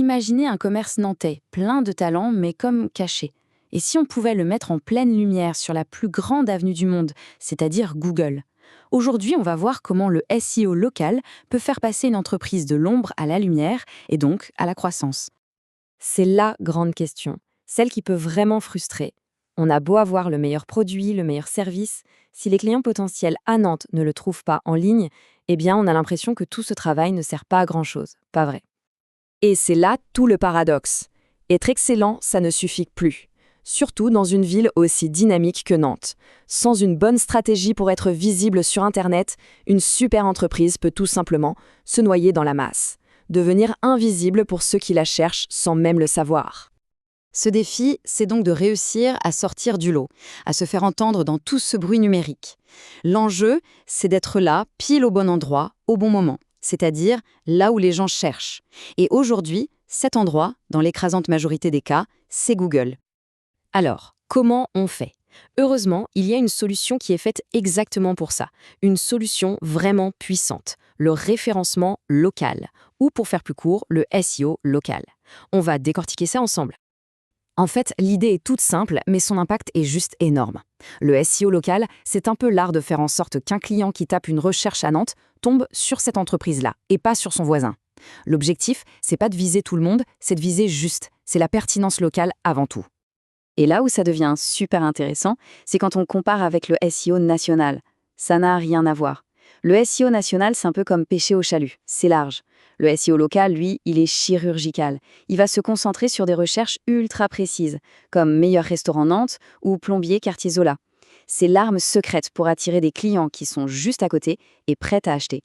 Imaginez un commerce nantais, plein de talents, mais comme caché. Et si on pouvait le mettre en pleine lumière sur la plus grande avenue du monde, c'est-à-dire Google? Aujourd'hui, on va voir comment le SEO local peut faire passer une entreprise de l'ombre à la lumière et donc à la croissance. C'est la grande question, celle qui peut vraiment frustrer. On a beau avoir le meilleur produit, le meilleur service, si les clients potentiels à Nantes ne le trouvent pas en ligne, eh bien on a l'impression que tout ce travail ne sert pas à grand-chose, pas vrai? Et c'est là tout le paradoxe. Être excellent, ça ne suffit plus. Surtout dans une ville aussi dynamique que Nantes. Sans une bonne stratégie pour être visible sur Internet, une super entreprise peut tout simplement se noyer dans la masse, devenir invisible pour ceux qui la cherchent sans même le savoir. Ce défi, c'est donc de réussir à sortir du lot, à se faire entendre dans tout ce bruit numérique. L'enjeu, c'est d'être là, pile au bon endroit, au bon moment, c'est-à-dire là où les gens cherchent. Et aujourd'hui, cet endroit, dans l'écrasante majorité des cas, c'est Google. Alors, comment on fait? Heureusement, il y a une solution qui est faite exactement pour ça. Une solution vraiment puissante, le référencement local, ou pour faire plus court, le SEO local. On va décortiquer ça ensemble. En fait, l'idée est toute simple, mais son impact est juste énorme. Le SEO local, c'est un peu l'art de faire en sorte qu'un client qui tape une recherche à Nantes tombe sur cette entreprise-là, et pas sur son voisin. L'objectif, c'est pas de viser tout le monde, c'est de viser juste. C'est la pertinence locale avant tout. Et là où ça devient super intéressant, c'est quand on compare avec le SEO national. Ça n'a rien à voir. Le SEO national, c'est un peu comme pêcher au chalut, c'est large. Le SEO local, lui, il est chirurgical. Il va se concentrer sur des recherches ultra précises, comme meilleur restaurant Nantes ou plombier quartier Zola. C'est l'arme secrète pour attirer des clients qui sont juste à côté et prêts à acheter.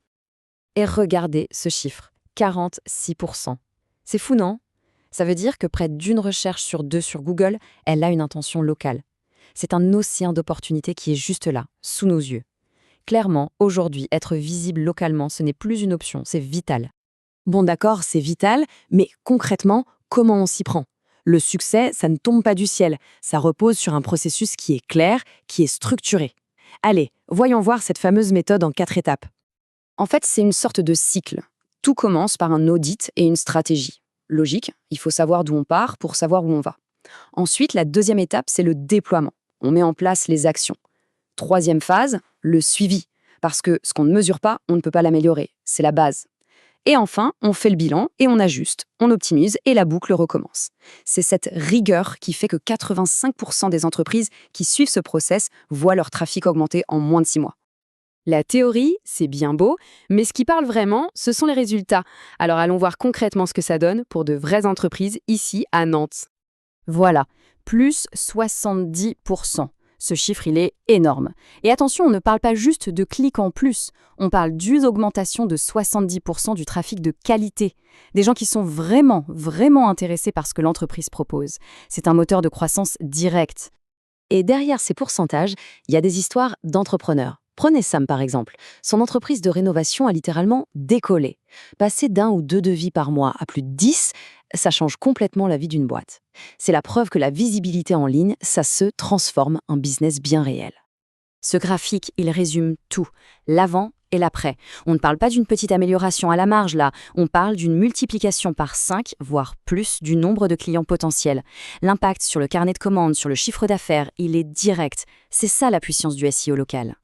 Et regardez ce chiffre, 46%. C'est fou, non? Ça veut dire que près d'une recherche sur deux sur Google, elle a une intention locale. C'est un océan d'opportunités qui est juste là, sous nos yeux. Clairement, aujourd'hui, être visible localement, ce n'est plus une option, c'est vital. Bon d'accord, c'est vital, mais concrètement, comment on s'y prend? Le succès, ça ne tombe pas du ciel, ça repose sur un processus qui est clair, qui est structuré. Allez, voyons voir cette fameuse méthode en 4 étapes. En fait, c'est une sorte de cycle. Tout commence par un audit et une stratégie. Logique, il faut savoir d'où on part pour savoir où on va. Ensuite, la deuxième étape, c'est le déploiement. On met en place les actions. Troisième phase, le suivi. Parce que ce qu'on ne mesure pas, on ne peut pas l'améliorer. C'est la base. Et enfin, on fait le bilan et on ajuste, on optimise et la boucle recommence. C'est cette rigueur qui fait que 85% des entreprises qui suivent ce process voient leur trafic augmenter en moins de 6 mois. La théorie, c'est bien beau, mais ce qui parle vraiment, ce sont les résultats. Alors allons voir concrètement ce que ça donne pour de vraies entreprises ici à Nantes. Voilà, plus 70%. Ce chiffre, il est énorme. Et attention, on ne parle pas juste de clics en plus, on parle d'une augmentation de 70% du trafic de qualité. Des gens qui sont vraiment, vraiment intéressés par ce que l'entreprise propose. C'est un moteur de croissance direct. Et derrière ces pourcentages, il y a des histoires d'entrepreneurs. Prenez Sam par exemple. Son entreprise de rénovation a littéralement décollé. Passer d'un ou deux devis par mois à plus de 10, ça change complètement la vie d'une boîte. C'est la preuve que la visibilité en ligne, ça se transforme en business bien réel. Ce graphique, il résume tout, l'avant et l'après. On ne parle pas d'une petite amélioration à la marge là, on parle d'une multiplication par 5, voire plus, du nombre de clients potentiels. L'impact sur le carnet de commandes, sur le chiffre d'affaires, il est direct. C'est ça la puissance du SEO local.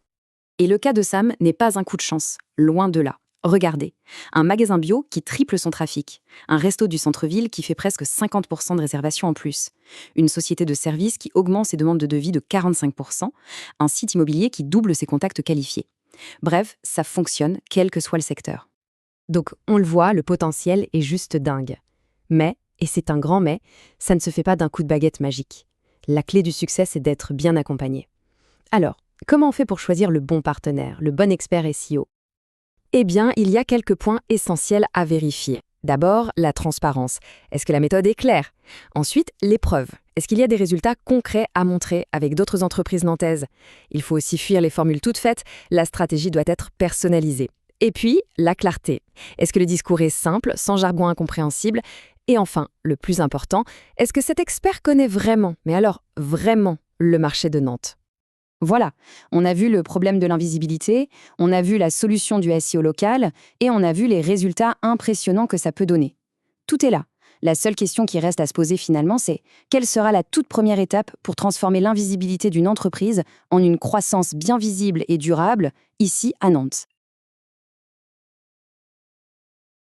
Et le cas de Sam n'est pas un coup de chance, loin de là. Regardez, un magasin bio qui triple son trafic, un resto du centre-ville qui fait presque 50% de réservations en plus, une société de services qui augmente ses demandes de devis de 45%, un site immobilier qui double ses contacts qualifiés. Bref, ça fonctionne, quel que soit le secteur. Donc, on le voit, le potentiel est juste dingue. Mais, et c'est un grand mais, ça ne se fait pas d'un coup de baguette magique. La clé du succès, c'est d'être bien accompagné. Alors, comment on fait pour choisir le bon partenaire, le bon expert SEO? Eh bien, il y a quelques points essentiels à vérifier. D'abord, la transparence. Est-ce que la méthode est claire? Ensuite, les preuves. Est-ce qu'il y a des résultats concrets à montrer avec d'autres entreprises nantaises? Il faut aussi fuir les formules toutes faites, la stratégie doit être personnalisée. Et puis, la clarté. Est-ce que le discours est simple, sans jargon incompréhensible? Et enfin, le plus important, est-ce que cet expert connaît vraiment, mais alors vraiment, le marché de Nantes? Voilà, on a vu le problème de l'invisibilité, on a vu la solution du SEO local et on a vu les résultats impressionnants que ça peut donner. Tout est là. La seule question qui reste à se poser finalement, c'est quelle sera la toute première étape pour transformer l'invisibilité d'une entreprise en une croissance bien visible et durable, ici à Nantes ?